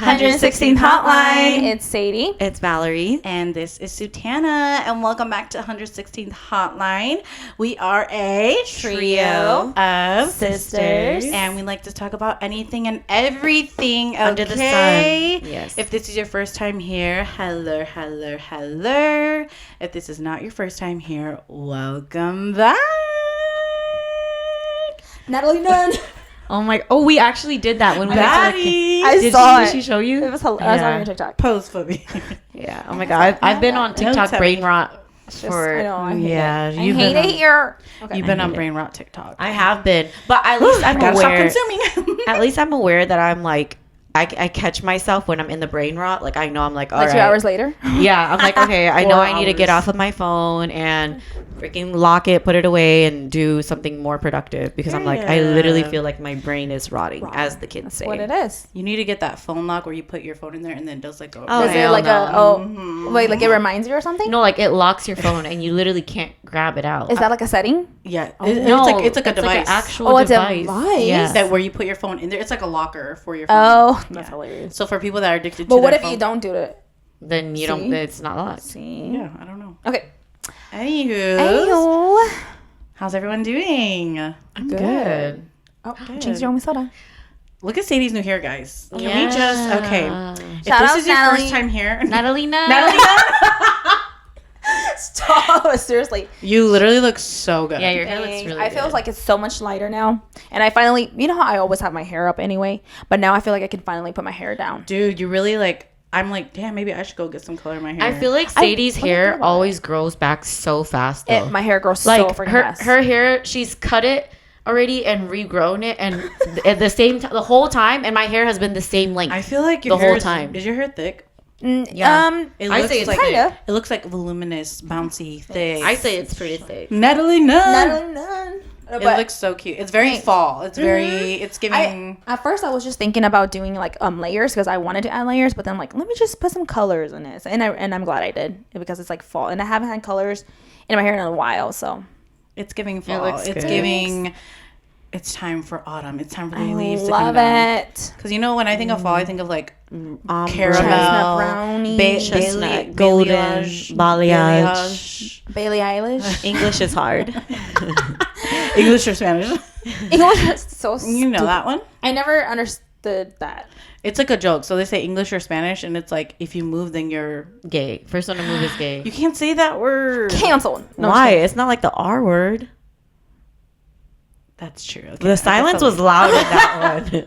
116th Hotline. It's Sadie. It's Valerie. And this is Sutana. And welcome back to 116th Hotline. We are a trio of sisters. And we like to talk about anything and everything under the sun. Yes. If this is your first time here, hello. If this is not your first time here, welcome back. Natalie Nunn. We actually did that when we Daddy. I saw it. Did she show you? It was hilarious. I was on your TikTok. Pose for me. Yeah. Oh my God. I've been on TikTok brain rot for. I know. I hate it. You've I hate it here. Okay. You've been on brain rot TikTok. I have been, but at least I'm gotta aware. stop consuming. At least I'm aware that I'm like. I catch myself when I'm in the brain rot. Like, I know I'm like, all right. 2 hours later? Yeah. I'm like, okay, I know 4 I need to get off of my phone and freaking lock it, put it away, and do something more productive. Because I'm like, I literally feel like my brain is rotting, as the kids say. What it is. You need to get that phone lock where you put your phone in there and then it does like go. Oh, Is it hell like no. wait, like it reminds you or something? No, like it locks your phone and you literally can't grab it out. Is that like a setting? Yeah. No, it's like a device. Like an actual a device. device? Yeah. That where you put your phone in there. It's like a locker for your phone. Oh, that's hilarious. So for people that are addicted to But what their if you phone- don't do it? Then you don't. It's not locked. See? Yeah, I don't know. Okay. Anywho. How's everyone doing? I'm good. Oh, change your own soda. Look at Sadie's new hair, guys. Can Yeah. we just if Shout this out is your Natalie. first time here, Natalie. Stop. Seriously. you literally look so good. Yeah, your hair looks really I feel good. like it's so much lighter now. And I finally, you know how I always have my hair up anyway, but now I feel like I can finally put my hair down. Dude, you really like. I'm like, damn, maybe I should go get some color in my hair. I feel like Sadie's hair always grows back so fast though. My hair grows like so freaking fast. her hair, she's cut it already and regrown it, and at the same the whole time, and my hair has been the same length. I feel like your the hair whole is- time. Is your hair thick? Yeah. It I looks say it's like kinda. it looks like voluminous, bouncy, thick. I say it's pretty thick. Natalie Nunn. None. It looks so cute. It's very fall. It's very. It's giving. At first, I was just thinking about doing like layers because I wanted to add layers, but then I'm like, let me just put some colors in it, and I'm glad I did because it's like fall, and I haven't had colors in my hair in a while, so It's giving fall. looks It's good. giving. It's time for autumn. It's time for the leaves to love come down. it. Because you know when I think of fall, I think of like Chestnut caramel, brownie, chestnut, golden, balayage. Bailey Eilish. English is hard. English or Spanish. English is so You know that one? I never understood that. It's like a joke. So they say English or Spanish, and it's like if you move, then you're. Gay. First one to move is gay. You can't say that word. Canceled. No, Why? It's not like the R word. That's true. Okay, The silence was loud in that one.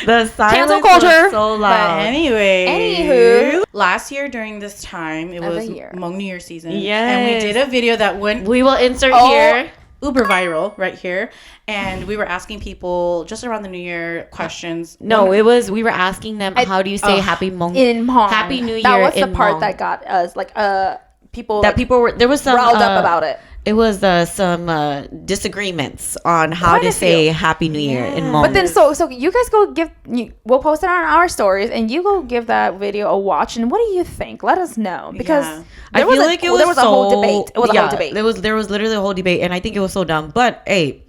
The silence Cancel culture. was so But loud. anyway. Anywho. Last year during this time, it Of was the year. Hmong New Year season. Yes. And we did a video that went We will insert Oh. here. uber viral right here. And we were asking people just around the New Year questions. No, we were asking them, how do you say Happy Hmong? in Hmong. Happy New Year That was the in part Hmong. that got us people That people were, there was some riled up about it. It was some disagreements on how Quite to a say few. Happy New Year in Hmong. But then, so you guys go we'll post it on our stories, and you go give that video a watch. And what do you think? Let us know because Yeah. there was a whole debate. It was a whole debate. There was literally a whole debate, and I think it was so dumb. But hey,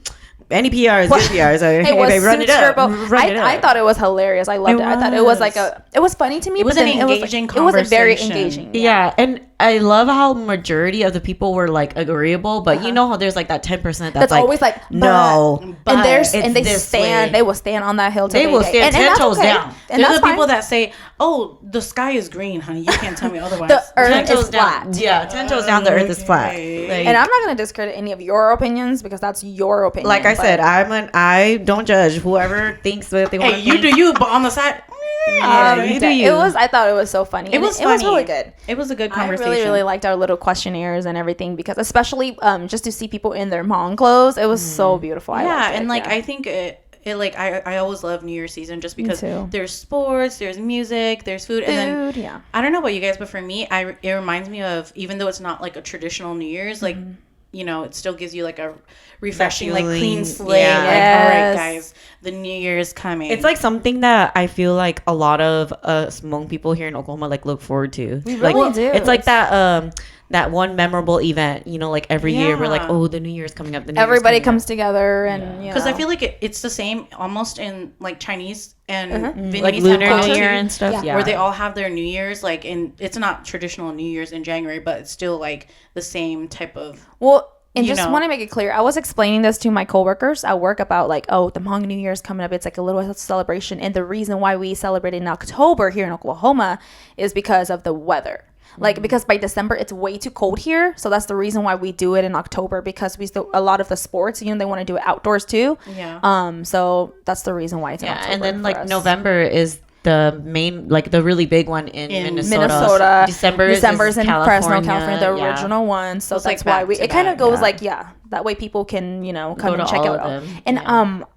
any PR is good PR. So It was babe, run it up. Run it I up. thought it was hilarious. I loved it. I thought it was like it was funny to me. It was but an then engaging it was a very conversation. engaging. Yeah, and I love how majority of the people were like agreeable, but you know how there's like that 10% that's like always like no, but and it's they this stand. way. They will stand on that hill. till They will stand and 10 that's toes okay. down. And They're that's the people fine. that say, "Oh, the sky is green, honey. You can't tell me otherwise." The earth 10 is toes down. flat. Yeah, 10 toes down. The earth is flat. Okay. Like, And I'm not gonna discredit any of your opinions because that's your opinion. like I but- said, I don't judge whoever thinks what they want. Hey, you do you, but on the side. Yeah, you do you. I thought it was so funny. It And was It was funny. really good. It was a good I conversation. really liked our little questionnaires and everything because especially just to see people in their Hmong clothes, it was so beautiful. I Yeah, liked it. and like Yeah. I think it like I always love New Year's season just because too. there's sports, there's music, there's food, and then Food, yeah. I don't know about you guys, but for me, it reminds me of, even though it's not like a traditional New Year's, like you know, it still gives you like a refreshing, like feeling. clean slate. Yeah. Like, all right, Yes. guys, the New Year is coming. It's like something that I feel like a lot of us Hmong people here in Oklahoma like look forward to. We like, really do. It's like that one memorable event, you know, like every year we're like, oh, the New Year's coming up. Everybody comes together, and because I feel like it's the same almost in like Chinese and Vietnamese like Lunar culture, New Year and stuff. where they all have their New Year's, like, and it's not traditional New Year's in January, but it's still like the same type of. Well, and just want to make it clear, I was explaining this to my coworkers at work about like, oh, the Hmong New Year is coming up. It's like a little celebration, and the reason why we celebrate in October here in Oklahoma is because of the weather. Like, because by December it's way too cold here, so that's the reason why we do it in October, because we still, a lot of the sports, you know, they want to do it outdoors too. So that's the reason why it's in October. And then like November is the main, like the really big one in Minnesota. December's in Fresno, California, the original one. So that's like why it kind of goes like, that way people can, you know, come and check it out. And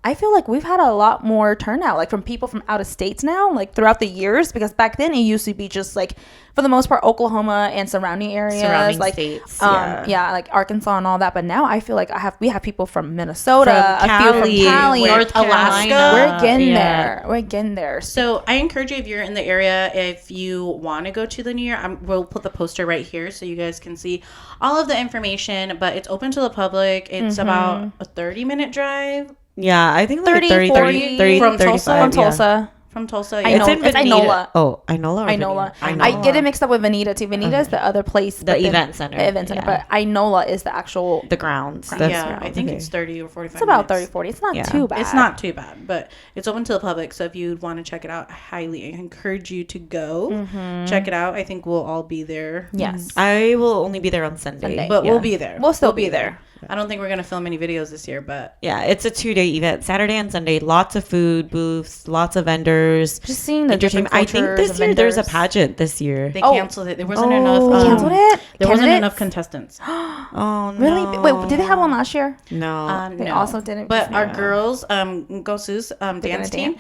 I feel like we've had a lot more turnout, like from people from out of states now, like throughout the years, because back then it used to be just like, for the most part, Oklahoma and surrounding areas, like states, like Arkansas and all that. But now I feel like we have people from Minnesota, from Cali, North Alaska. We're getting there. We're getting there. So I encourage you, if you're in the area, if you want to go to the New Year, we'll put the poster right here so you guys can see all of the information. But it's open to the public. It's about a 30-minute drive. Yeah, I think like 30, 30 from Tulsa. From Tulsa. From Tulsa, It's Inola. Oh, Inola. Inola. I get it mixed up with Veneta too. Veneta is the other place, the event center. But Inola is the actual grounds. I think it's 30 or 45. It's about 30, 40. It's not too bad. It's not too bad, but it's open to the public. So if you want to check it out, I highly encourage you to go check it out. I think we'll all be there. Yes, I will only be there on Sunday, but we'll be there. We'll still be there. I don't think we're gonna film any videos this year, but it's a 2-day event, Saturday and Sunday. Lots of food booths, lots of vendors. Just seeing the entertainment. I think this year there's a pageant. This year they canceled it. There wasn't enough. Canceled it. There wasn't enough contestants. Oh no! Really? Wait, did they have one last year? No, they also didn't. But our girls, Gosu's dance team,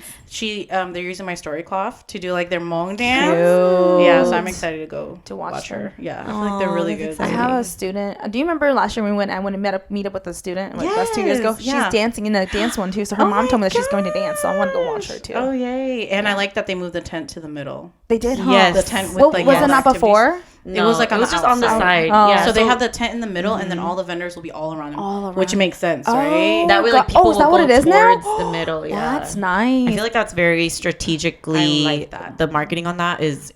they're using my story cloth to do like their Hmong dance. Cute. Yeah, so I'm excited to go to watch her. Yeah, I feel like they're really good. I have a student. Do you remember last year we went? I went and meet up with a student. Like that's 2 years ago. She's dancing in the dance one too. So her mom told me that she's going to dance. So I want to go watch her too. Oh yay! And I like that they moved the tent to the middle. They did. Huh? Yes. The tent with was it not before? No, it was like just on the side. So they have the tent in the middle, and then all the vendors will be all around them, which makes sense, right? That way, like people is that will what go it is towards now? the middle. Yeah, that's nice. I feel like that's very strategically. I like that. The marketing on that is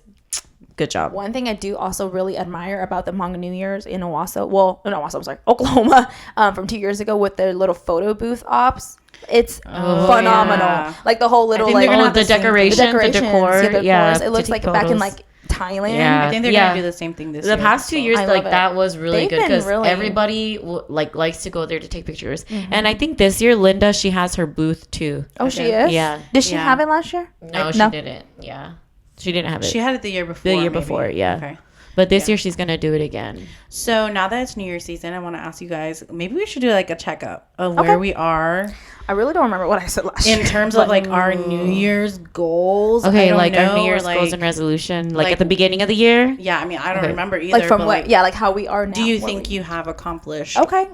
good job. One thing I do also really admire about the Hmong New Year's in Oklahoma, from 2 years ago with their little photo booth ops. It's phenomenal. Yeah. Like the whole little the decorations, the decor. It looks like back in like Thailand. Yeah. I think they're gonna do the same thing this year. The past 2 years, like that was really good because really... everybody likes to go there to take pictures. And I think this year, Linda, she has her booth too. Oh, she is. Yeah. Did she have it last year? No, she didn't. Yeah, she didn't have it. She had it the year before. Yeah. Okay. But this year she's gonna do it again. So now that it's New Year's season, I want to ask you guys, maybe we should do like a checkup of where we are. I really don't remember what I said last year. In terms of like our New Year's goals. Okay, like our New Year's goals and resolution, like at the beginning of the year. Yeah, I mean, I don't remember either. Like from what? Yeah, like how we are now. Do you think you have accomplished? Okay.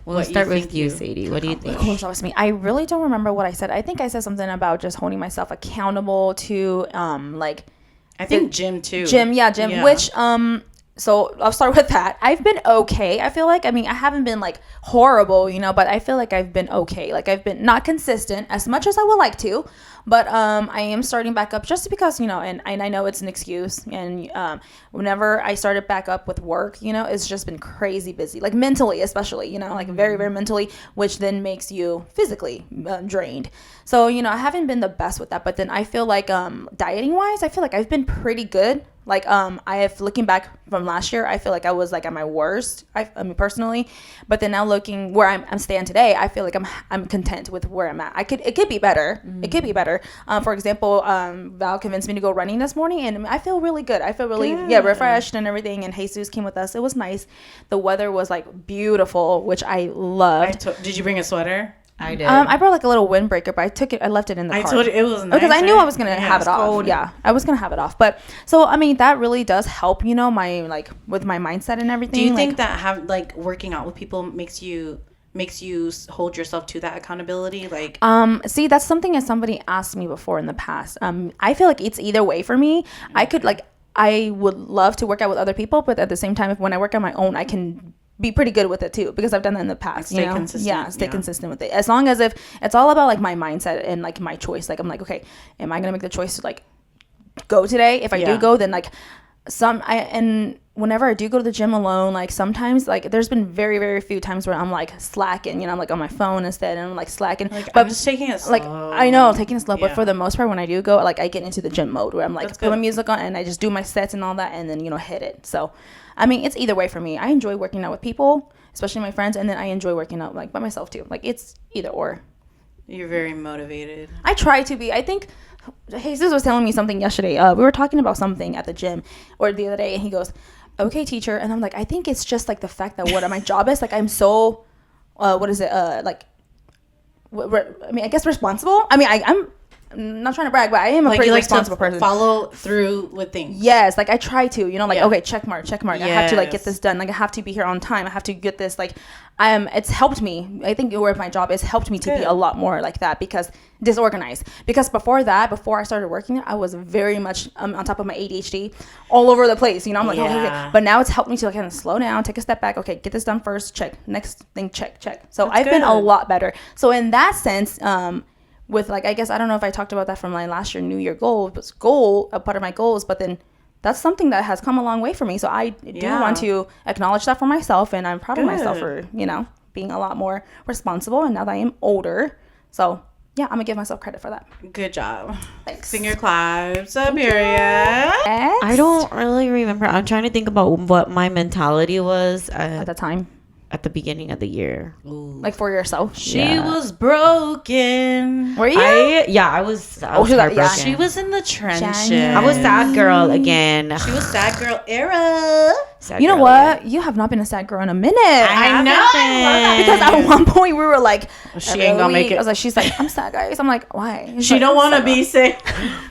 We'll start with you, Sadie. What do you think? Of course, me. I really don't remember what I said. I think I said something about just holding myself accountable to like. I think gym too. Gym. Which so I'll start with that. I've been okay. I feel like, I mean, I haven't been like horrible, you know, but I feel like I've been okay. Like I've been not consistent as much as I would like to, but I am starting back up just because, you know, and I know it's an excuse. And whenever I started back up with work, you know, it's just been crazy busy, like mentally, especially, you know, like very, very mentally, which then makes you physically drained. So, you know, I haven't been the best with that, but then I feel like dieting wise, I feel like I've been pretty good. Like I have, looking back from last year, I feel like I was like at my worst. I mean personally, but then now looking where I'm staying today, I feel like I'm content with where I'm at. It could be better. It could be better. For example, Val convinced me to go running this morning, and I feel really good. I feel really refreshed and everything. And Jesus came with us. It was nice. The weather was like beautiful, which I loved. Did you bring a sweater? I did. I brought like a little windbreaker, but I left it in the car. I told you it was nice. Because I knew I was going to have it off. Yeah, I was going to have it off. But so, I mean, that really does help, you know, my, like with my mindset and everything. Do you think that working out with people makes you makes you hold yourself to that accountability? Like, See, that's something that somebody asked me before in the past. I feel like it's either way for me. I could like, I would love to work out with other people, but at the same time, if when I work on my own, I can be pretty good with it too, because I've done that in the past. Stay consistent. Yeah, stay consistent with it. As long as if it's all about like my mindset and like my choice. Like I'm like, okay, am I gonna make the choice to like go today? If I do go, then like and whenever I do go to the gym alone, like sometimes like there's been very, very few times where I'm like slacking, you know, I'm like on my phone instead, and I'm like slacking. Like, but I'm just taking it slow. Like I know, taking it slow, but for the most part, when I do go, like I get into the gym mode where I'm like put my music on and I just do my sets and all that, and then hit it. So, I mean, it's either way for me. I enjoy working out with people, especially my friends, and then I enjoy working out like by myself too. Like it's either or. You're very motivated. I try to be. I think Jesus was telling me something yesterday. We were talking about something at the gym or the other day, and he goes, "Okay, teacher," and I'm like, I think it's just like the fact that what my job is. Like I'm so, what is it? Like, I mean, I guess responsible. I mean, I'm not trying to brag, but I am a pretty responsible person. Follow through with things. Yes, like I try to, like okay, check mark. Yes. I have to like get this done. Like I have to be here on time. I have to get this like, it's helped me. I think where my job is helped me to be a lot more like that, because disorganized. Because before I started working there, I was very much on top of my ADHD, all over the place. I'm like, okay. But now it's helped me to like kind of slow down, take a step back. Okay, get this done first. Check. Next thing. Check. So I've been a lot better. So in that sense, with like, I guess I don't know if I talked about that from my last year New Year goal, but a part of my goals, but then that's something that has come a long way for me. So I do want to acknowledge that for myself, and I'm proud of myself for being a lot more responsible. And now that I am older, so yeah, I'm gonna give myself credit for that. Good job. Thanks. Finger claps up here. I don't really remember. I'm trying to think about what my mentality was at the time. At the beginning of the year. Ooh. Like for yourself. She was broken. Were you? I was heartbroken. Yeah. She was in the trenches. I was sad girl again. She was sad girl era. You know what? Again. You have not been a sad girl in a minute. I know. Because at one point we were like, she ain't gonna make it. I was like, she's like, I'm sad, guys. I'm like, why? She don't want to be sick.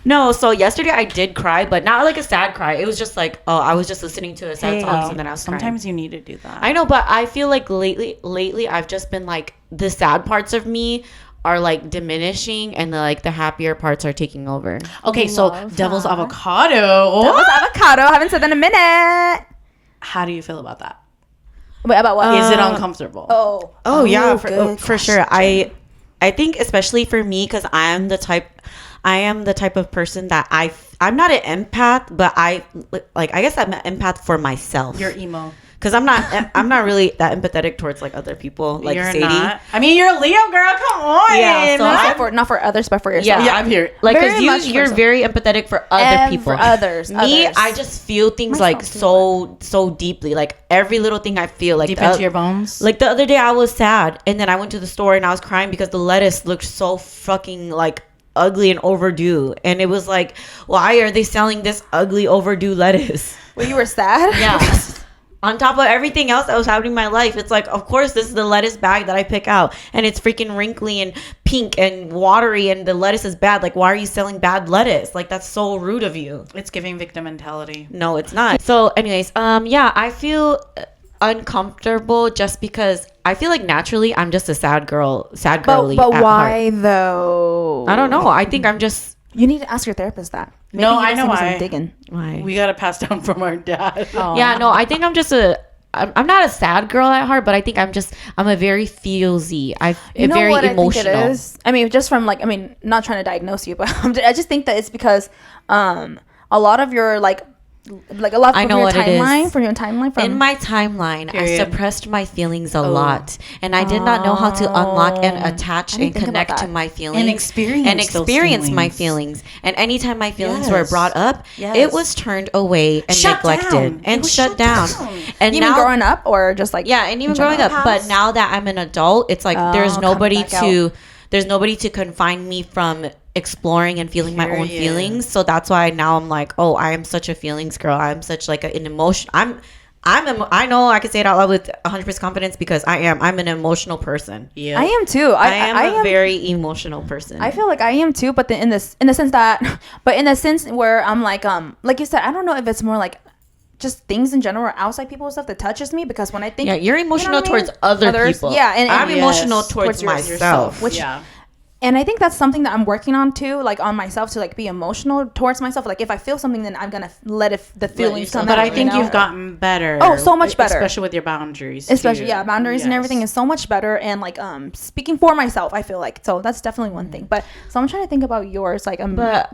No, so yesterday I did cry, but not like a sad cry. It was just like, I was just listening to a sad song, and then I was crying. Sometimes you need to do that. I know, but I feel like lately I've just been like, the sad parts of me are like diminishing, and the happier parts are taking over. Okay, so Devil's Avocado. Devil's Avocado. I haven't said that in a minute. How do you feel about that? Wait, about what? Is it uncomfortable? Oh yeah, for sure. I think especially for me, because I am the type of person that I'm not an empath, but I guess I'm an empath for myself. You're emo. Because I'm not really that empathetic towards like other people, like you're Sadie. Not. I mean, you're a Leo girl. Come on. Yeah, so not for others, but for yourself. Yeah, I'm here. Like, because you're very empathetic for other people. For others. Me, I just feel things like so deeply. Like every little thing I feel like deep into your bones. Like the other day, I was sad, and then I went to the store and I was crying because the lettuce looked so fucking like ugly and overdue, and it was like, why are they selling this ugly overdue lettuce? Well, you were sad. Yeah. On top of everything else that was happening in my life, it's like, of course, this is the lettuce bag that I pick out, and it's freaking wrinkly and pink and watery, and the lettuce is bad. Like, why are you selling bad lettuce? Like, that's so rude of you. It's giving victim mentality. No, it's not. So, anyways, I feel uncomfortable just because I feel like naturally I'm just a sad girly. But why though? I don't know. I think I'm just. You need to ask your therapist that. Maybe I know why. Digging. Why? We got to pass down from our dad. Oh. Yeah, no, I think I'm just I'm not a sad girl at heart, but I think I'm a very feelsy. I'm very emotional. I think it is? I mean, just from not trying to diagnose you, but I just think that it's because a lot of your a lot from your timeline. In my timeline, I suppressed my feelings a lot, and I did not know how to unlock and attach and connect to my feelings and experience my feelings. And anytime my feelings were brought up, it was turned away and neglected and shut down. And even growing up, or just and even growing up. But now that I'm an adult, it's like there's nobody to confine me from exploring and feeling my own feelings. So that's why now I'm like, I am such a feelings girl. I'm such like an emotion. I know I can say it out loud with 100% confidence because I'm an emotional person. Yeah, I am too. I am a very emotional person. I feel like I am too, but in the sense where I'm like you said, I don't know if it's more like just things in general, outside people and stuff that touches me, because when I think you're emotional towards other people. Yeah, and I'm emotional towards myself. Which and I think that's something that I'm working on too, like on myself, to like be emotional towards myself. Like if I feel something, then I'm gonna let the feelings come out. But I think you've gotten better. Oh, so much better, especially with your boundaries. Especially boundaries and everything is so much better. And like speaking for myself, I feel like, so that's definitely one thing. But so I'm trying to think about yours, like back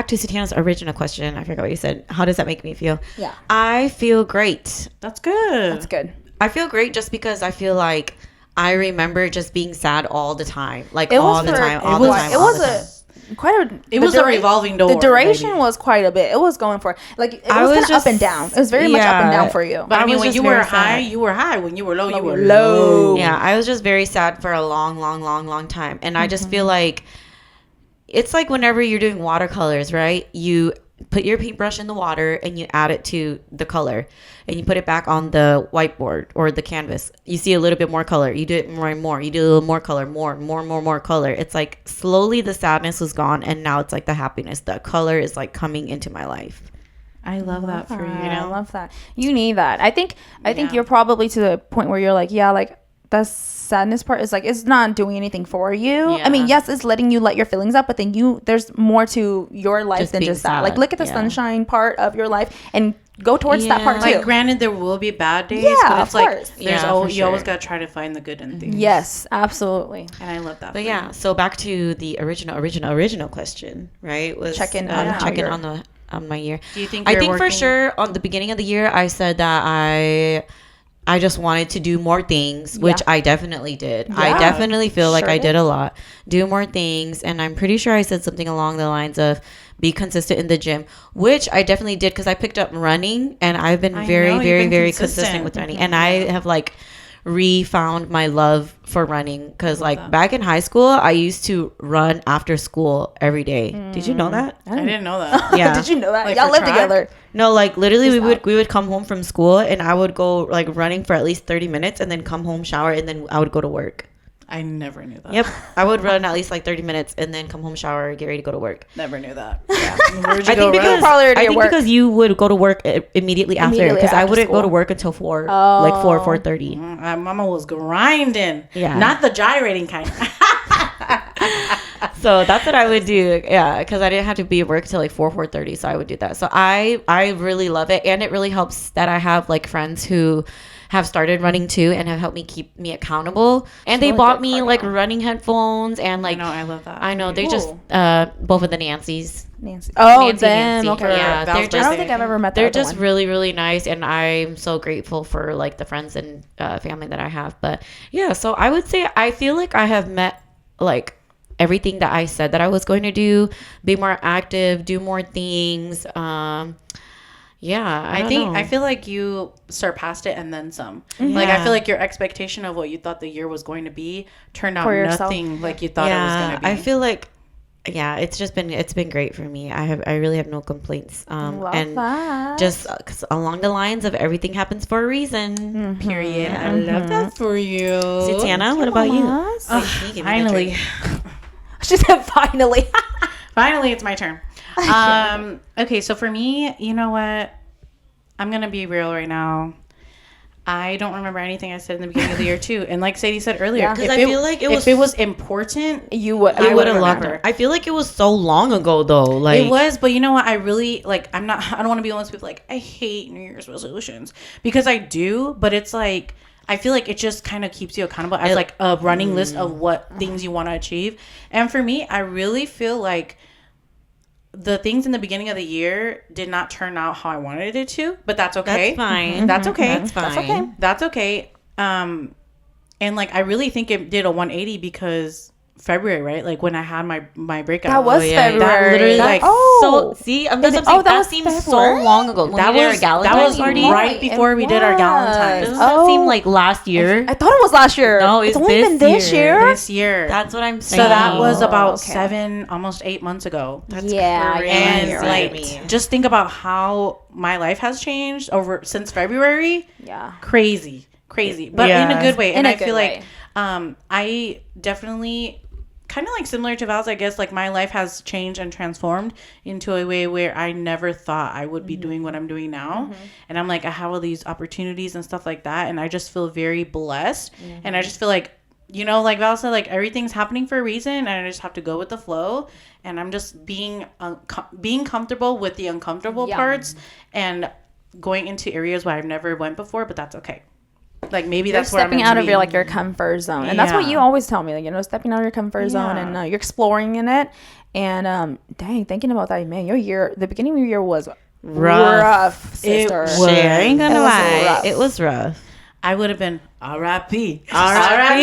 to Satiana's original question. I forgot what you said. How does that make me feel? Yeah, I feel great. That's good. That's good. I feel great just because I feel like I remember just being sad all the time, like It all was the for- time, all it the was- time. it all was the a- time. It was a revolving door. The duration baby. was quite a bit. It was going for like it was kind of up and down. It was very much up and down for you. But I mean, was when just you were very high, sad. you were high. When you were low, you were low. Yeah, I was just very sad for a long time, and I just feel like it's like whenever you're doing watercolors, right? You put your paintbrush in the water and you add it to the color, and you put it back on the whiteboard or the canvas. You see a little bit more color. You do it more and more. You do a little more color, more color. It's like slowly the sadness was gone, and now it's like the happiness. The color is like coming into my life. I love that for you. I love that. You need that. I think you're probably to the point where you're like, like the sadness part is like, it's not doing anything for you. I mean, yes, it's letting you let your feelings out, but then there's more to your life than just that. Like, look at the sunshine part of your life and go towards that part too. Like, granted, there will be bad days, but it's like you always got to try to find the good in things. Yes, absolutely. And I love that. But so back to the original question, right? Was check-in on my year. Do you think I think for sure on the beginning of the year I said that I just wanted to do more things, which I definitely did. Yeah, I definitely feel like I did. did a lot. Do more things. And I'm pretty sure I said something along the lines of be consistent in the gym, which I definitely did because I picked up running and I've been very consistent with running. And I have like refound my love for running because like back in high school, I used to run after school every day. Did you know that? I didn't know that. Yeah. Did you know that? Like Y'all for live track? together. No, like literally we would come home from school and I would go like running for at least 30 minutes and then come home, shower, and then I would go to work. I never knew that. Yep. I would run at least like 30 minutes and then come home, shower, get ready to go to work. Never knew that. Yeah. Where'd you I go think run? because you would go to work immediately after because I wouldn't go to work until 4, like 4:30. My mama was grinding. Yeah. Not the gyrating kind. So that's what I would do. Yeah, because I didn't have to be at work till like 4:30, so I would do that. So I really love it, and it really helps that I have like friends who have started running too and have helped me keep me accountable. And they bought me like running headphones and like I love that. I know they just both of the Nancys. Nancy. Oh, Nancy, them. Nancy. Okay. Yeah, they're I don't think I've ever met. They're just really, really nice, and I'm so grateful for like the friends and family that I have. But yeah, so I would say I feel like I have met like everything that I said that I was going to do. Be more active, do more things. I feel like you surpassed it and then some. Like I feel like your expectation of what you thought the year was going to be turned out nothing like you thought it was going to be. I feel like it's been great for me. I really have no complaints. Love and that. just along the lines of everything happens for a reason. Period. I love that for you. Tatiana, what about you? Finally. She said finally. Finally, it's my turn. Okay, so for me, you know what? I'm going to be real right now. I don't remember anything I said in the beginning of the year, too. And like Sadie said earlier, because I feel like if it was important, I would have loved it. I feel like it was so long ago, though. Like it was, but you know what? I really like. I don't want to be one of those people like I hate New Year's resolutions because I do, but it's like I feel like it just kind of keeps you accountable as like a running list of what things you want to achieve. And for me, I really feel like the things in the beginning of the year did not turn out how I wanted it to, but that's okay. That's fine. That's okay. That's fine. That's okay. That's okay. And like I really think it did a 180 because February, right? Like when I had my breakout. That was February. That literally like so see, that seems so long ago. When that we did was our that was party. right before we did our Galentine's. Doesn't that seem like last year? I thought it was last year. No, it's only been this year. This year. That's what I'm saying. So that was about 7, almost 8 months ago. That's crazy. And like, just think about how my life has changed since February. Yeah. Crazy, but in a good way. And I feel like I definitely kind of like similar to Val's, I guess. Like my life has changed and transformed into a way where I never thought I would be doing what I'm doing now. And I'm like, I have all these opportunities and stuff like that. And I just feel very blessed. And I just feel like, you know, like Val said, like everything's happening for a reason, and I just have to go with the flow. And I'm just being comfortable with the uncomfortable parts and going into areas where I've never went before, but that's okay. Like maybe you're that's where I'm stepping out of your comfort zone, and that's what you always tell me. Like, you know, stepping out of your comfort zone, and you're exploring in it. And dang, thinking about that, man, the beginning of your year was rough, sister. I ain't gonna lie, it was rough. I would have been R.I.P. R.I.P.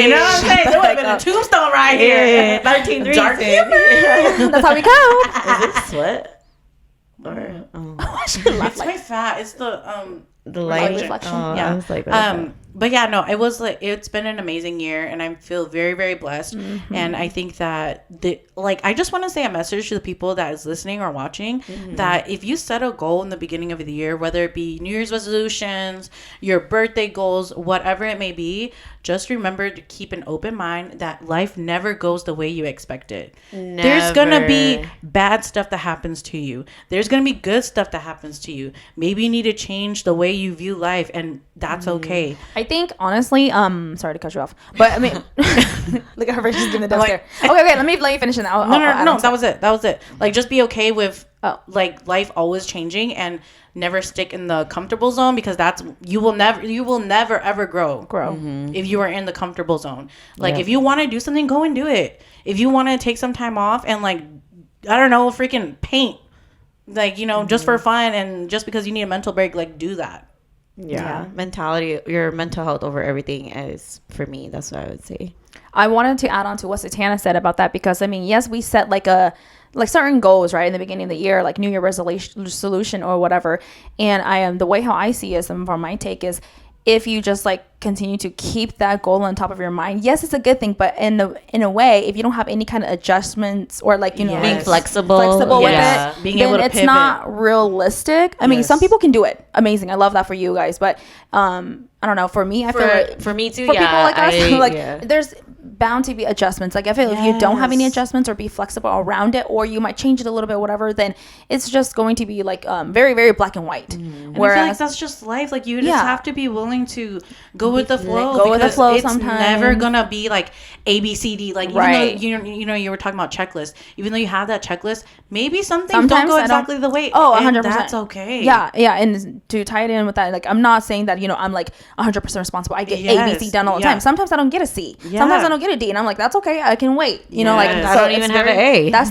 You know what I'm saying? There would have been a tombstone right here. 13 degrees. Dark humor. That's how we go. Is it sweat? Or It's my fat. It's the light reflection. I was like, but yeah, no, it was like, it's been an amazing year, and I feel very, very blessed. And I think that I just want to say a message to the people that is listening or watching, that if you set a goal in the beginning of the year, whether it be New Year's resolutions, your birthday goals, whatever it may be, just remember to keep an open mind that life never goes the way you expect it. Never. There's gonna be bad stuff that happens to you. There's gonna be good stuff that happens to you. Maybe you need to change the way you view life, and that's okay. I think honestly, sorry to cut you off, but I mean, look at her face, she's giving the death stare. Okay, let me finish it now. No, that was it. Like, just be okay with like life always changing, and never stick in the comfortable zone, because you will never ever grow if you are in the comfortable zone. Like, if you want to do something, go and do it. If you want to take some time off and, like, I don't know, freaking paint, like, you know, just for fun, and just because you need a mental break, like, do that. Mentality, your mental health over everything is, for me, that's what I would say. I wanted to add on to what Satana said about that, because I mean, yes, we set like certain goals, right, in the beginning of the year, like New Year resolution or whatever. And I am the way how I see it, from my take, is if you just like continue to keep that goal on top of your mind, yes, it's a good thing, but in a way, if you don't have any kind of adjustments or like, you know, being flexible with it, being able to it's pivot. not realistic. I mean, some people can do it. Amazing. I love that for you guys, but I don't know. For me, I feel like for me too. For people like us, there's bound to be adjustments. Like, I feel if you don't have any adjustments or be flexible around it, or you might change it a little bit, whatever, then it's just going to be like very, very black and white. Whereas I feel like that's just life. Like, you just have to be willing to go with the flow. Go with the flow. It's sometimes never gonna be like A, B, C, D. Like, even though you know you were talking about checklist. Even though you have that checklist, maybe something don't go exactly the way. 100%. That's okay. Yeah. And to tie it in with that, like, I'm not saying that, you know, I'm like 100% responsible. I get A, B, C done all the time. Sometimes I don't get a C. Sometimes I don't get a D, and I'm like, that's okay. I can wait. You know, like, I don't even have an A. That's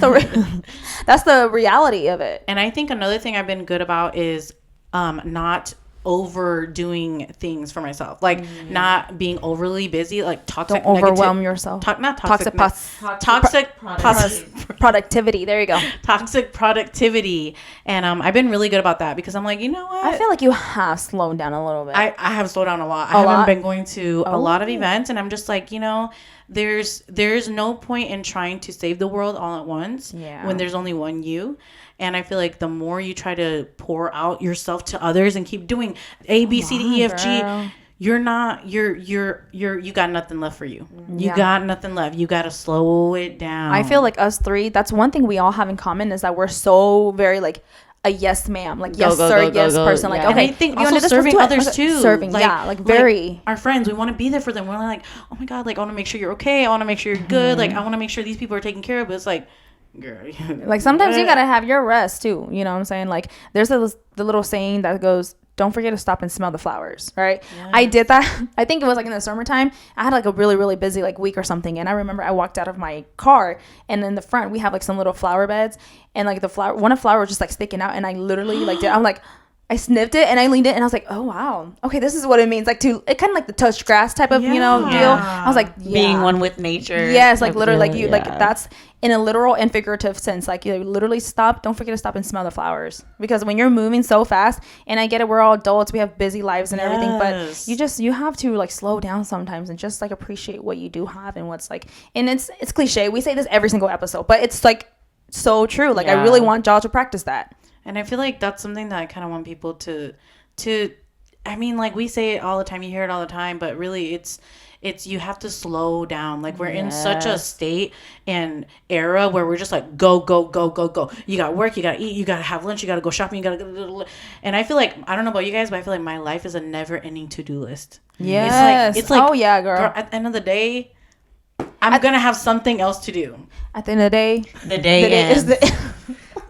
the reality of it. And I think another thing I've been good about is not overdoing things for myself, like not being overly busy, like toxic. Don't overwhelm yourself. Not toxic. Productivity. There you go. Toxic productivity. And I've been really good about that, because I'm like, you know what? I feel like you have slowed down a little bit. I have slowed down a lot. I haven't been going to a lot of events, and I'm just like, you know, there's no point in trying to save the world all at once when there's only one you. And I feel like the more you try to pour out yourself to others and keep doing A, B, C, D, E, F, G, you got nothing left for you. You got nothing left. You got to slow it down. I feel like us three, that's one thing we all have in common, is that we're so very like a yes ma'am, like yes sir, yes person, like okay. And I think also serving others too. Serving, like very. Like our friends, we want to be there for them. We're like, oh my God, like I want to make sure you're okay. I want to make sure you're good. Like I want to make sure these people are taken care of. But it's like, girl, like sometimes you gotta have your rest too. You know what I'm saying? Like there's the little saying that goes, don't forget to stop and smell the flowers, right? Yes. I did that. I think it was like in the summertime. I had like a really, really busy like week or something. And I remember I walked out of my car, and in the front we have like some little flower beds, and like one flower was just like sticking out. And I literally like I'm like, I sniffed it and I leaned in and I was like, oh wow, okay, this is what it means. Like it kind of like the touch grass type of, you know, deal. I was like, being one with nature. Yes, like literally like you like that's in a literal and figurative sense. Like you literally stop, don't forget to stop and smell the flowers. Because when you're moving so fast, and I get it, we're all adults, we have busy lives and everything, but you have to like slow down sometimes and just like appreciate what you do have and what's like, and it's cliche. We say this every single episode, but it's like so true. Like I really want y'all to practice that. And I feel like that's something that I kind of want people to, I mean, like we say it all the time, you hear it all the time, but really it's it's you have to slow down. Like we're in such a state and era where we're just like go go go go go. You got work, you got to eat, you got to have lunch, you got to go shopping, you got to. And I feel like I don't know about you guys, but I feel like my life is a never-ending to-do list. Yes. It's like oh yeah, girl. At the end of the day, I'm gonna have something else to do. At the end of the day, the day is the.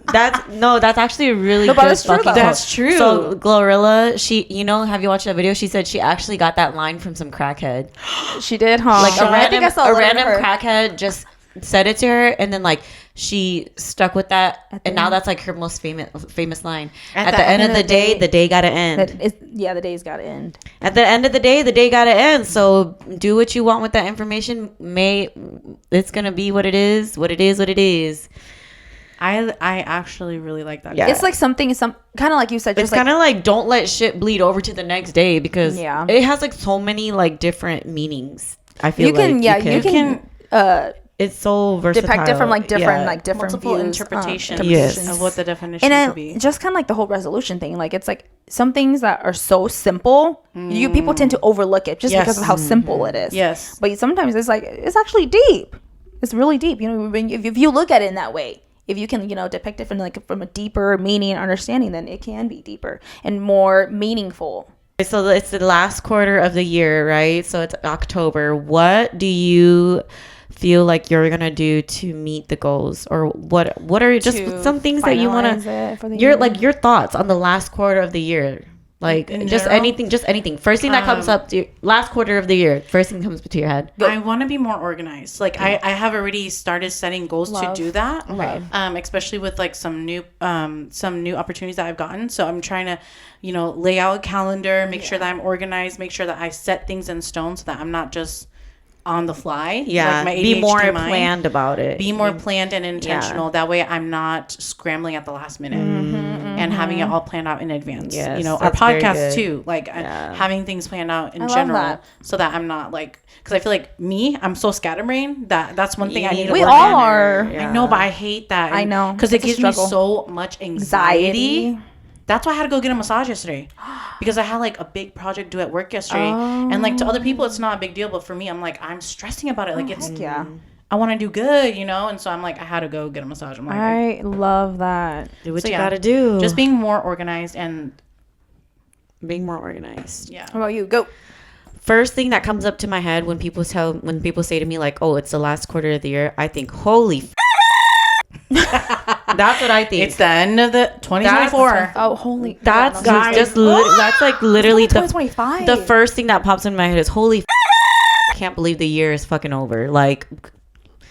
That's actually a really good that's true, fucking though. That's true. So Glorilla, she, have you watched that video? She said she actually got that line from some crackhead. She did, huh? Like I think I saw a letter random to her. crackhead just said it to her, and then like she stuck with that, and now that's like her most famous line. At the end of the day, the day gotta end. The day's gotta end. At the end of the day, the day gotta end. So do what you want with that information. It's gonna be what it is. What it is. What it is. I actually really like that. Yeah. It's like some kind of like you said. It's kind of like don't let shit bleed over to the next day, because it has like so many like different meanings. I feel you can it's so versatile. depict it from like different multiple views, interpretations of what the definition and could be. Just kind of like the whole resolution thing. Like it's like some things that are so simple, people tend to overlook it just because of how simple it is. Yes, but sometimes it's like it's actually deep. It's really deep. If you look at it in that way. If you can, depict it from a deeper meaning and understanding, then it can be deeper and more meaningful. So it's the last quarter of the year, right? So it's October. What do you feel like you're gonna do to meet the goals, or what are just some things that you want to? Your thoughts on the last quarter of the year. Like just anything. First thing that comes up to last quarter of the year. First thing that comes to your head. I want to be more organized. Like I have already started setting goals to do that. Right. Especially with like some new opportunities that I've gotten. So I'm trying to, lay out a calendar, make sure that I'm organized, make sure that I set things in stone so that I'm not just on the fly. Yeah. Like my be ADHD more mind. planned about it. Be more planned and intentional. Yeah. That way I'm not scrambling at the last minute and having it all planned out in advance. Yes, our podcast too, like having things planned out in general so that I'm not like, because I feel like I'm so scatterbrained that's one thing I need to we work all on. are. I know, but I hate that. I know. Because it gives me so much anxiety. That's why I had to go get a massage yesterday, because I had like a big project due at work yesterday, and like to other people it's not a big deal, but for me I'm like I'm stressing about it. Like I want to do good, and so I'm like I had to go get a massage. I'm like I love that. Do what you gotta do. Just being more organized and being more organized. Yeah. How about you? Go. First thing that comes up to my head when people say to me like, oh, it's the last quarter of the year, I think, holy that's what I think. It's the end of the 2024. Holy. That's that's like literally 2025. The first thing that pops in my head is holy I can't believe the year is fucking over. Like,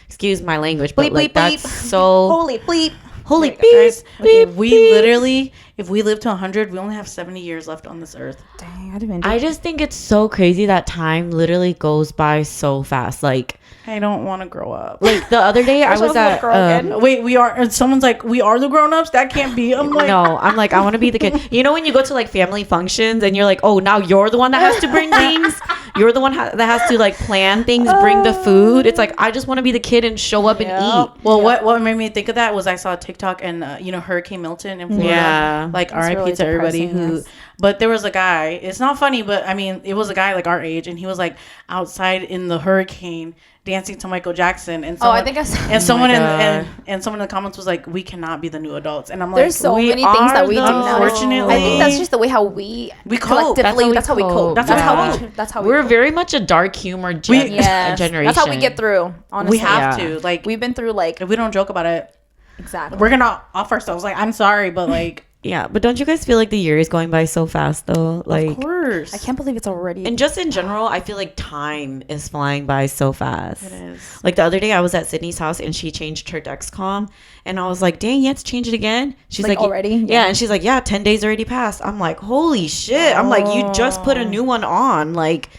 excuse my language, but bleep, like bleep, that's bleep. so holy bleep. Holy beep, guys, beep, we beep. literally, if we live to 100, we only have 70 years left on this earth. Dang, I didn't. I just think it's so crazy that time literally goes by so fast. Like, I don't want to grow up. Like the other day, I was at wait, we are. And someone's like, we are the grown-ups. That can't be. I'm like, no. I'm like, I want to be the kid. You know when you go to like family functions and you're like, oh, now you're the one that has to bring things. You're the one that has to like plan things, bring the food. It's like I just want to be the kid and show up and eat. Well, what made me think of that was I saw a TikTok and Hurricane Milton in Florida. Yeah, like RIP really to everybody who. Yes. But there was a guy. It's not funny, but I mean, it was a guy like our age, and he was like outside in the hurricane dancing to Michael Jackson. And someone, I think I saw. And someone and someone in the comments was like, "We cannot be the new adults." And I'm like, there's so many things that we do now. Unfortunately, I think that's just the way how we cope. That's how we cope. That's how we. We're very much a dark humor generation. That's how we get through. Honestly, we have to. Like we've been through. Like if we don't joke about it, exactly, we're gonna off ourselves. Like I'm sorry, but like. Yeah, but don't you guys feel like the year is going by so fast though? Like, of course. I can't believe it's already. And just in general, I feel like time is flying by so fast. It is. Like the other day, I was at Sydney's house and she changed her Dexcom, and I was like, "Dang, you have to change it again." She's like already? Yeah, and she's like, "Yeah, 10 days already passed." I'm like, "Holy shit!" I'm like, "You just put a new one on." Like,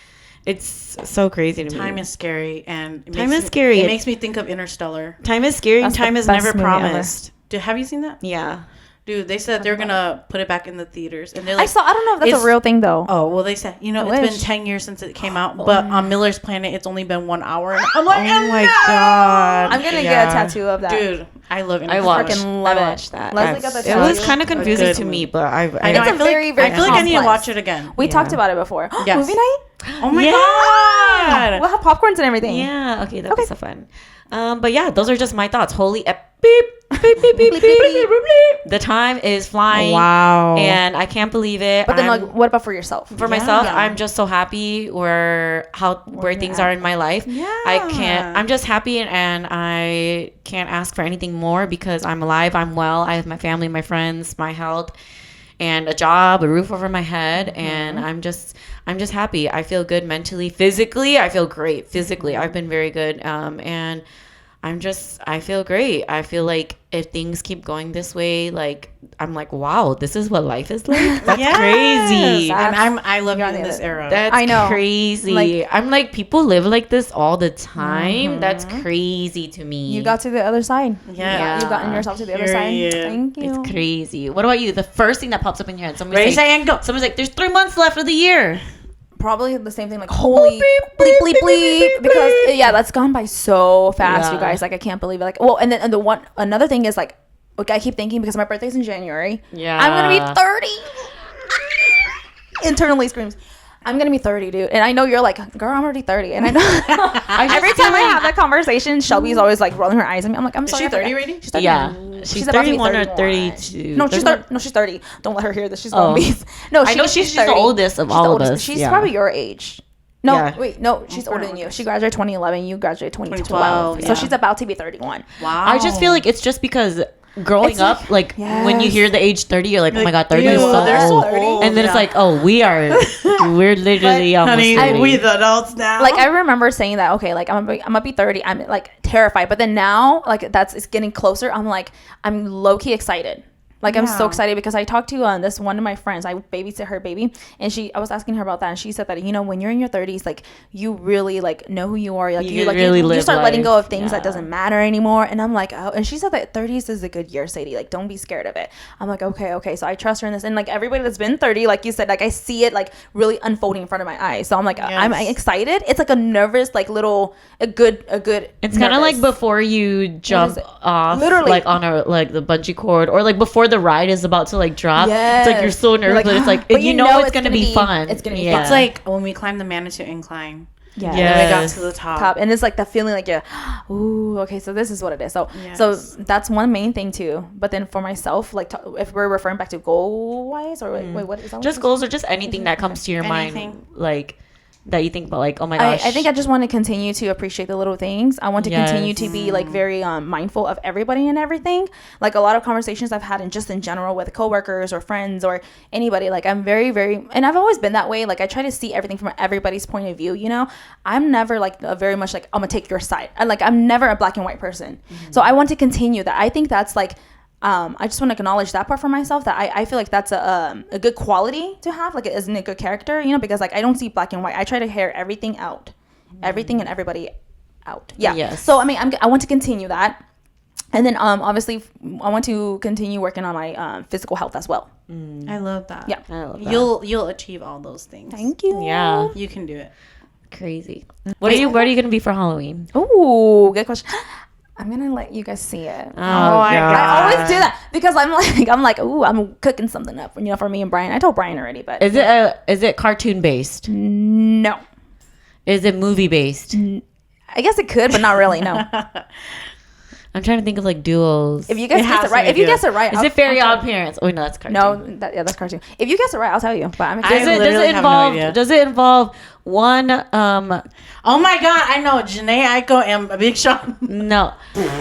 it's so crazy to me. Time is scary, and scary. It makes me think of Interstellar. Time is scary, and time is never promised. Have you seen that? Yeah. Dude, they said they're gonna put it back in the theaters, and they're like, I don't know if that's a real thing though. Oh well, they said it's been 10 years since it came out, but on Miller's Planet, it's only been 1 hour. And I'm like, oh my god, I'm gonna get a tattoo of that. Dude, I love it. I watched that. Leslie got the tattoo. It was kind of confusing to me, but I feel like I need to watch it again. We talked about it before. Yeah. Movie night. Oh my god. We'll have popcorns and everything. Yeah. Okay, that'd be so fun. But yeah, those are just my thoughts. Holy beep, beep, beep, beep, beep, beep, beep, beep. The time is flying. Wow. And I can't believe it. But then, like, what about for yourself? For myself, I'm just so happy where things are in my life. Yeah. I'm just happy and I can't ask for anything more because I'm alive, I'm well, I have my family, my friends, my health, and a job, a roof over my head, and I'm just happy. I feel good mentally, physically. I feel great physically. I've been very good, and I feel great. I feel like if things keep going this way, like I'm like, wow, this is what life is like. That's crazy. And I love you in this era. That's I know. crazy. Like, I'm like, people live like this all the time. That's crazy to me. You got to the other side. Yeah. You've gotten yourself to the other side. Thank you. It's crazy. What about you? The first thing that pops up in your head. Raise your hand, go. Somebody's like, there's 3 months left of the year. Probably the same thing, like, holy bleep, bleep, bleep, because that's gone by so fast, you guys. Like, I can't believe it. Like, well, and then another thing is like I keep thinking because my birthday's in January. Yeah, I'm gonna be 30. Internally screams. I'm gonna be 30, dude, and I know you're like, girl, I'm already 30, and I know. Every time I have that conversation, Shelby's always like rolling her eyes at me. I'm like, I'm sorry. Is she 30 already? She's 30. Yeah, she's about to be 31 or 31. 32. No, she's 30. No, she's 30. Don't let her hear this. She's gonna be. No, I know she's the 30. oldest of She's all the of oldest. us. She's Yeah. probably your age. No, Yeah. wait, no, she's older than you. She graduated 2011. You graduated 2012. 2012, So yeah. she's about to be 31. Wow. I just feel like it's just because growing It's up, like when you yes. hear the age 30, you're like, oh my god, 30 is Ew, so they're so old. old. And then it's like, oh, we're literally almost honey, 30. we the adults now. Like, I remember saying that, okay, like, I'm gonna be 30. I'm like terrified. But then now, like, it's getting closer. I'm low key excited. Like, I'm so excited because I talked to this one of my friends. I babysit her baby, and I was asking her about that, and she said that, when you're in your 30s, like, you really like know who you are. Like, you start letting go of things that doesn't matter anymore. And I'm like, oh, and she said that 30s is a good year, Sadie. Like, don't be scared of it. I'm like, okay. So I trust her in this, and like everybody that's been 30, like you said, like I see it like really unfolding in front of my eyes. So I'm like, I'm excited. It's like a nervous, like a good. It's kind of like before you jump off, Literally. like on the bungee cord, or like before the ride is about to like drop. Yes. It's like you're so nervous, but it's like but you know it's gonna be fun. It's gonna be Yeah. fun. it's like when we climbed the Manitou incline. Yeah. And then we got to the top. And it's like that feeling like ooh, okay, so this is what it is. So that's one main thing too. But then for myself, like if we're referring back to goal wise, or wait, what is that? Just goals or just anything that comes to your mind, like that you think about, like, oh my gosh. I think I just want to continue to appreciate the little things. I want to continue to be like very mindful of everybody and everything. Like a lot of conversations I've had in general with coworkers or friends or anybody, like I'm very, very, and I've always been that way. Like I try to see everything from everybody's point of view, I'm never like very much like, I'm gonna take your side. I'm never a black and white person. So I want to continue that. I think that's like, I just want to acknowledge that part for myself, that I feel like that's a good quality to have, like isn't a good character, because like I don't see black and white. I try to hear everything out, everything and everybody out. Yeah. Yes. So I mean, I want to continue that, and then obviously I want to continue working on my physical health as well. I love that. Yeah. I love that. You'll achieve all those things. Thank you. Yeah. You can do it. Crazy. What are you gonna be for Halloween? Ooh, good question. I'm gonna let you guys see it. I always do that because I'm like, ooh, I'm cooking something up, for me and Brian. I told Brian already, but Is it cartoon based? No. Is it movie based? I guess it could, but not really. No. I'm trying to think of like duos. If you guys guess it right, is it Fairy Odd Parents? Oh no, that's cartoon. No, that's cartoon. If you guess it right, I'll tell you. But I'm Does it involve one? Oh my god, I know Janae Aiko and Big Sean. No.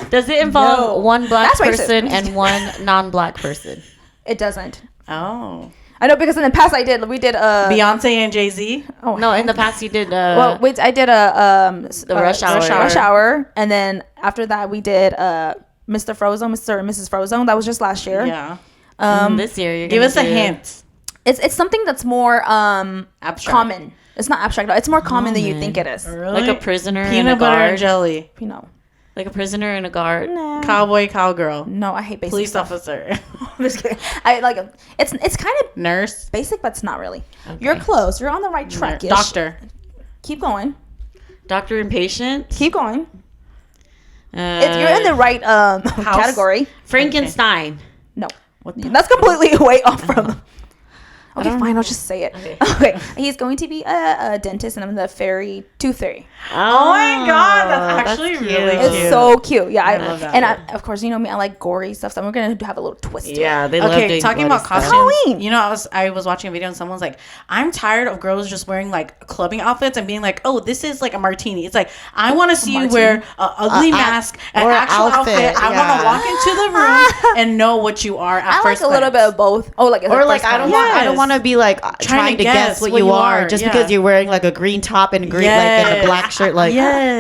Does it involve one black That's person and one non-black person? It doesn't. Oh. I know because in the past we did Beyonce and Jay-Z. Oh no, in the past you did I did the Rush Hour, and then after that we did Mr. Frozone, Mr. and Mrs. Frozone. That was just last year. Yeah. This year you're give us a hint. It's something that's more abstract. Common. It's not abstract. It's more common than you think it is. Really? Like a prisoner and a Peanut butter guard. and jelly. Like a prisoner and a guard. Nah. Cowboy, cowgirl. No, I hate basic Police stuff. officer. I'm just kidding. I like it's kind of Nurse. basic, but it's not really. Okay. You're close. You're on the right track. Doctor. Keep going. Doctor and patient. Keep going. You're in the right category. Frankenstein. No, that's completely way off from. Okay, fine. I'll just say it. Okay. He's going to be a dentist, and I'm the tooth fairy. Oh my god, that's actually really cute. It's so cute. Yeah, I love that. And of course, you know me, I like gory stuff, so we're gonna have a little twist. Yeah, they love doing talking about stuff. costumes. Halloween. You know, I was watching a video and someone's like, I'm tired of girls just wearing like clubbing outfits and being like, oh, this is like a martini. It's like, I want to see you wear an ugly mask, an actual outfit. I want to walk into the room and know what you are at first. I like a little bit of both. Oh, like or like I don't want to be like trying to guess what you are just because you're wearing like a green top and green like and a black shirt, like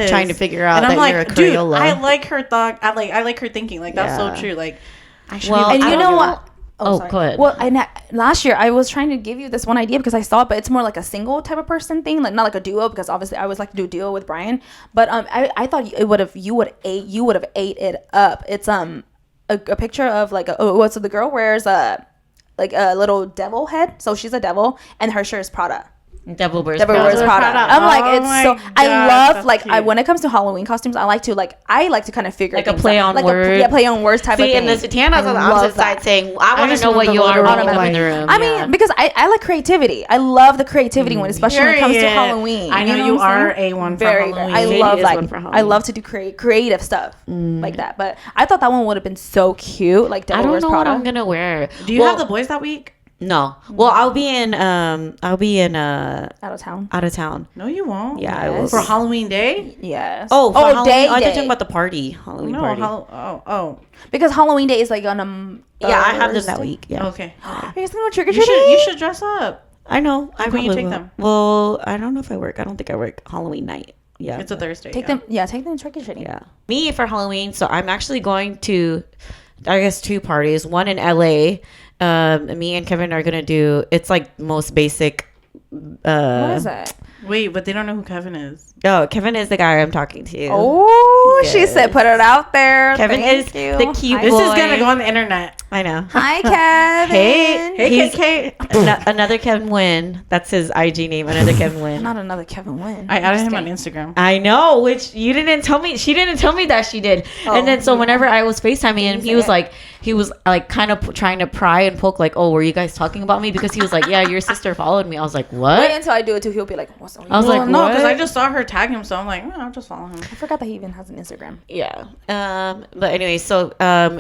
trying to figure out that you're a Crayola. Dude, I like her thought. I like her thinking. Like that's so true. Like, and you know what? Go ahead. Well, last year I was trying to give you this one idea because I saw it, but it's more like a single type of person thing, like not like a duo, because obviously I always like to do a duo with Brian. But I thought you would have ate it up. It's a picture of like so the girl wears like a little devil head, so she's a devil, and her shirt is Prada. Devil Wears Prada. I'm like, it's so. God, I love like when it comes to Halloween costumes, I like to kind of figure like a play on words, play on words type of thing. And the Satana's on the opposite side saying, I want to know what you are when you come in the room. I mean, because I like creativity. I love the creativity when, especially when it comes to Halloween. I know you are A1 for Halloween. I love I love to do creative stuff like that. But I thought that one would have been so cute. Like Devil Wears Prada. What I'm gonna wear. Do you have the boys that week? No. Well, I'll be in out of town. Out of town. No, you won't. Yeah, I will. For Halloween Day? Yes. Oh, for Halloween? Day. I thought you were talking about the party. Halloween party. Because Halloween Day is like on yeah, I have them that week. Yeah. Okay. Are you guys gonna go trick or treating? You should dress up. I know. When you take them? Well, I don't know if I work. I don't think I work Halloween night. Yeah. It's a Thursday. Take them trick or treating. Yeah. Me for Halloween, so I'm actually going to, I guess, 2 parties. One in LA. Me and Kevin are gonna do. It's like most basic. What is that? Wait, but they don't know who Kevin is. Oh, Kevin is the guy I'm talking to. Oh, yes. She said, "Put it out there." Kevin is the cute boy. This is gonna go on the internet. I know. Hi, Kevin. Hey, Kate. Another Kevin Wynn. That's his IG name. Another Kevin Wynn. Not another Kevin Wynn. I added him on Instagram. I know, which you didn't tell me. She didn't tell me that she did. And then so whenever I was FaceTiming him, he was like kind of trying to pry and poke, like, oh, were you guys talking about me? Because he was like, yeah, your sister followed me. I was like, what? Wait until I do it too. He'll be like, what's up? I was like, no, because I just saw her tag him, so I'm like, I'll just follow him. I forgot that he even has an Instagram. Yeah. But anyway, so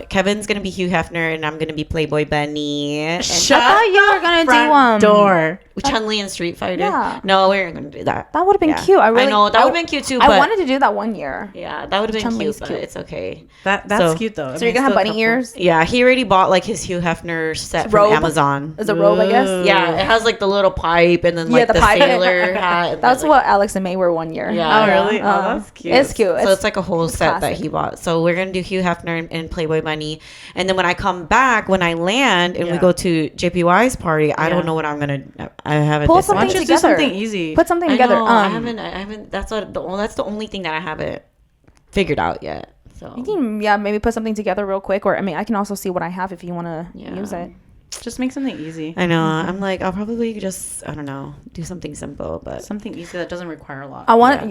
Kevin's gonna be Hugh Hefner and I'm gonna be Playboy Bunny. I thought you were gonna do door. Chun-Li and Street Fighter. Yeah. No, we weren't gonna do that. That would have been cute. I know that would have been cute too. But I wanted to do that one year. Yeah, that would have been Chun-Li's cute, but it's okay. That's cute though. So you're gonna have bunny ears? Yeah, he already bought like his Hugh Hefner set from Amazon. It's a robe, I guess. Yeah, it has like the little pipe and then like the sailor hat. That's what Alex and May were one year. Yeah. Oh really? Oh, that's cute. It's cute. So it's like a whole set that he bought. So we're gonna do Hugh Hefner and Playboy Bunny, and then when I come back, when I land and we go to JPY's party, I don't know what I'm gonna. I haven't. Pull something together. Do something easy. Put something together. I haven't. That's the only thing that I haven't figured out yet. So you can maybe put something together real quick, or I mean I can also see what I have if you want to use it. Just make something easy. I know. I'm like, I'll probably just, I don't know, do something simple, but something easy that doesn't require a lot. I want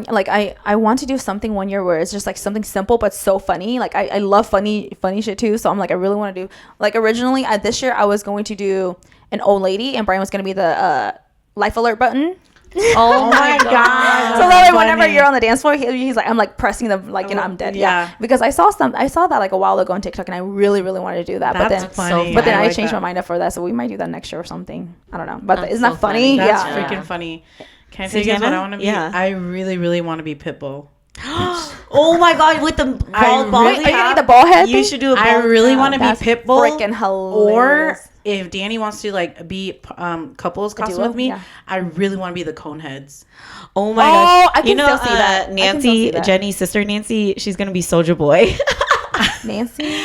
I want to do something one year where it's just like something simple but so funny. Like I love funny shit too. So I'm like, I really want to do, like, originally this year I was going to do an old lady and Brian was going to be the life alert button. Oh my god! So that way, whenever you're on the dance floor, he's like, I'm like pressing the I'm dead. Yeah. Because I saw that like a while ago on TikTok, and I really wanted to do that. That's funny. But then I changed my mind up for that, so we might do that next year or something. I don't know. But isn't that funny? That's freaking funny. Can I tell you guys what I want to be? Yeah. I really want to be Pitbull. Oh my god, with the ball are you gonna need the ball head? You should do a ball. I really want to be Pitbull. Freaking hilarious. Or if Danny wants to like be couples costume with me, I really want to be the Coneheads. Oh my gosh. I can still see that. Nancy, Jenny's sister Nancy, she's gonna be Soulja Boy. Nancy?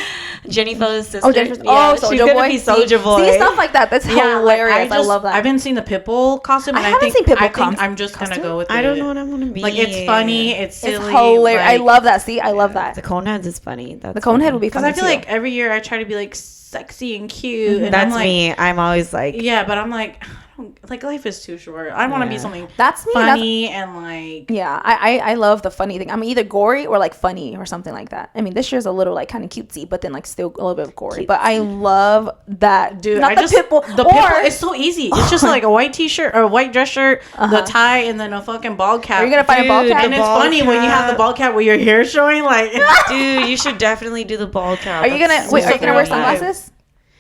Jenny Fo's sister. Oh, she's gonna be Soulja Boy. See stuff like that. That's hilarious. I love that. I've been seeing the Pitbull costume, and I think I'm just gonna go with it. I don't know what I'm gonna be. Like, it's funny, it's silly. It's hilarious. I love that. See, I love that. The Coneheads is funny. The Conehead would be funny. Because I feel like every year I try to be like sexy and cute. And that's me. I'm always like, yeah, but I'm like, don't like life is too short. I want to be something that's me. funny and like yeah. I love the funny thing. I'm either gory or like funny or something like that. I mean, this year's a little like kind of cutesy, but then like still a little bit of gory. But I love that, dude. Not I the just pitbull. the pitbull is so easy. It's just like a white t-shirt or a white dress shirt, the tie, and then a fucking ball cap. Are you gonna find a ball cap? And it's funny when you have the ball cap with your hair showing. Like, dude, you should definitely do the ball cap. Are you gonna wait? Are you gonna wear sunglasses?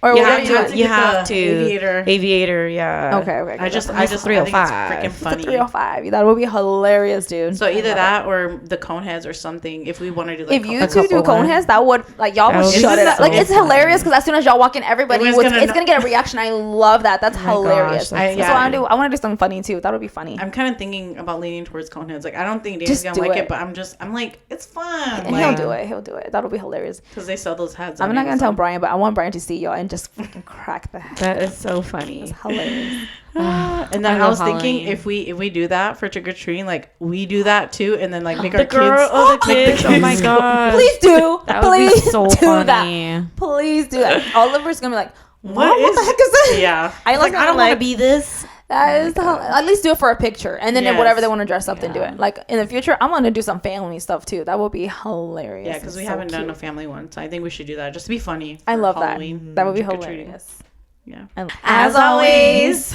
Or you what have to. Aviator, yeah. Okay. I just 305. I think it's freaking funny. 305. That would be hilarious, dude. So either that or the cone heads or something. If we want to do like if you two do cone heads, that would like y'all would shut it up. Like it's hilarious because as soon as y'all walk in, everybody it's gonna get a reaction. I love that. That's hilarious. Gosh, that's what I do. I want to do something funny too. That would be funny. I'm kind of thinking about leaning towards cone heads. Like I don't think Danny's gonna like it, but I'm like it's fun. And like, he'll do it. That'll be hilarious. Because they sell those heads. I'm not gonna tell Brian, but I want Brian to see y'all and just fucking crack the head. That is so funny. It's hilarious. And then I was thinking if we do that for trick or treating, like we do that too, and then like make our kids. The kids. Oh my god! Please do. That Please would be so do funny. that. Please do that. Oliver's gonna be like, what the heck is this? Yeah. I don't want to be this. That is at least do it for a picture, and then Yes. whatever they want to dress up, then do it. Like in the future, I'm gonna do some family stuff too. That will be hilarious. Yeah, because we haven't done a family one, so I think we should do that just to be funny. I love Halloween, that. That would be trick-or-treating. hilarious. Yeah. As always,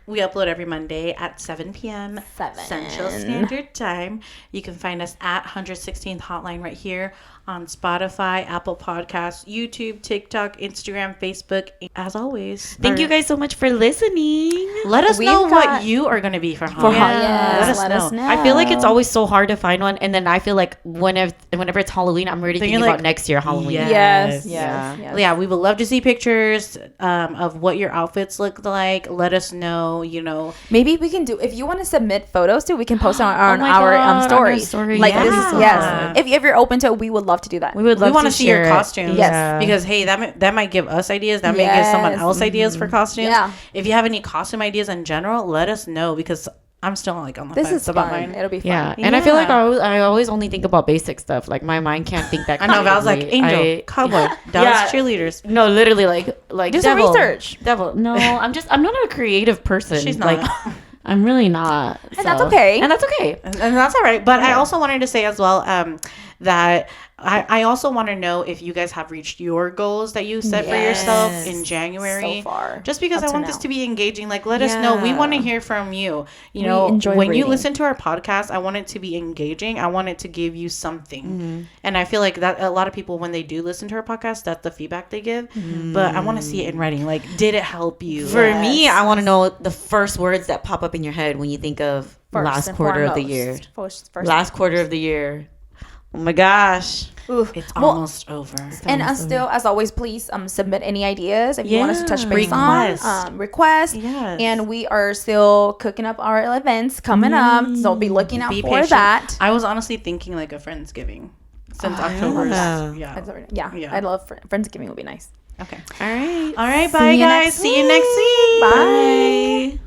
we upload every Monday at 7 p.m. 7 Central Standard Time. You can find us at 116th Hotline right here on Spotify, Apple Podcasts, YouTube, TikTok, Instagram, Facebook. As always, Thank you guys so much for listening. Let us know what you are going to be for Halloween. Yes, let us know. I feel like it's always so hard to find one, and then I feel like whenever it's Halloween, I'm already thinking about next year Halloween. Yes. Yeah, we would love to see pictures of what your outfits look like. Let us know, Maybe we can do, if you want to submit photos too, we can post it on my our God, stories. story. Like Yeah. this, yes. If you're open to it, we would love to do that. We would love want to see your share it. costumes. Yes. Because hey, that might give us ideas. That may give someone Yes. else ideas for costumes. Yeah. If you have any costume ideas in general, let us know because I'm still like on the This fence is about fun. mine. It'll be fun. Yeah, and I feel like I always only think about basic stuff. Like my mind can't think that. I know Val's like creatively. Angel, Cowboy, Dallas cheerleaders. No, literally like Do some devil, research. Devil. No, I'm not a creative person. She's not. Like, I'm really not. And that's okay. And that's okay. And that's all right. But I also wanted to say as well that I also want to know if you guys have reached your goals that you set for yourself in January. So far. Just because I want this to be engaging. Like, let us know. We want to hear from you. You know, enjoy when you reading. listen to our podcast, I want it to be engaging. I want it to give you something. And I feel like that a lot of people, when they do listen to our podcast, that's the feedback they give. But I want to see it in writing. Like, did it help you? For me, I want to know the first words that pop up in your head when you think of last quarter of the year. Last quarter of the year. Oh my gosh. Oof. It's almost over. And still, as always, please submit any ideas if you want us to touch base on request. Yes. And we are still cooking up our events coming up, so be looking out for patient. that. I was honestly thinking like a Friendsgiving since October. Yeah, I love Friendsgiving would be nice. Okay. All right. All right. Bye, guys. See you next week. Bye.